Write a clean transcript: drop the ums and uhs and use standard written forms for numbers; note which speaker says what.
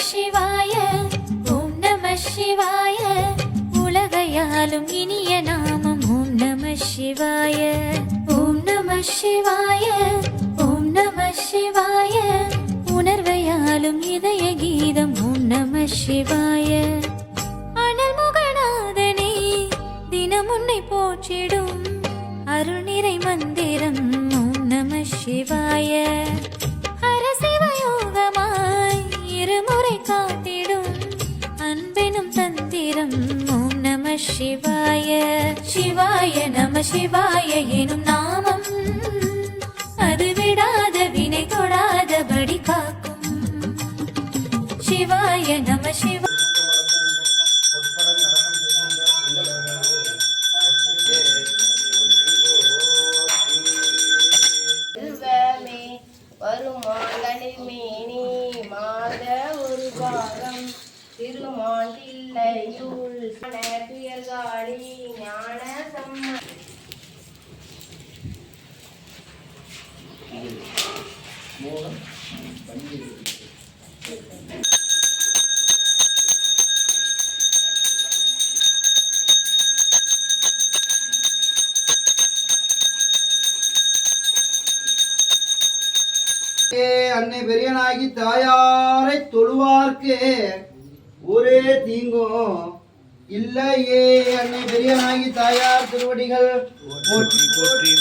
Speaker 1: சிவாய ஓம் நம சிவாய உலகையாலும் இனிய நாமம் ஓம் நம சிவாய ஓம் நம சிவாய ஓம் நம சிவாய உணர்வையாலும் இதய கீதம் ஓம் நம சிவாய அனல் முகநாதனே தினம் உன்னை போற்றிடும் அருள் நிறை மந்திரம் ஓம் நம சிவாய ஹரசிவயோகமாய் இருமுறை காத்திடும் அன்பெனும் தந்திரம் ஓம் நம சிவாய சிவாய நம சிவாய எனும் நாமம் அது விடாத வினை தொடாதபடி காக்கும் சிவாய நம சிவாய
Speaker 2: திருமாண்டில்லையுள் துயர்காளி ஞான சம்ம
Speaker 3: அன்னை பெரியனாகி தாயாரை தொழுவார்க்கு ஒரே தீங்கும் இல்லையே. அன்னை பெரியனாகி தாயார் திருவடிகள் போற்றி போற்றி.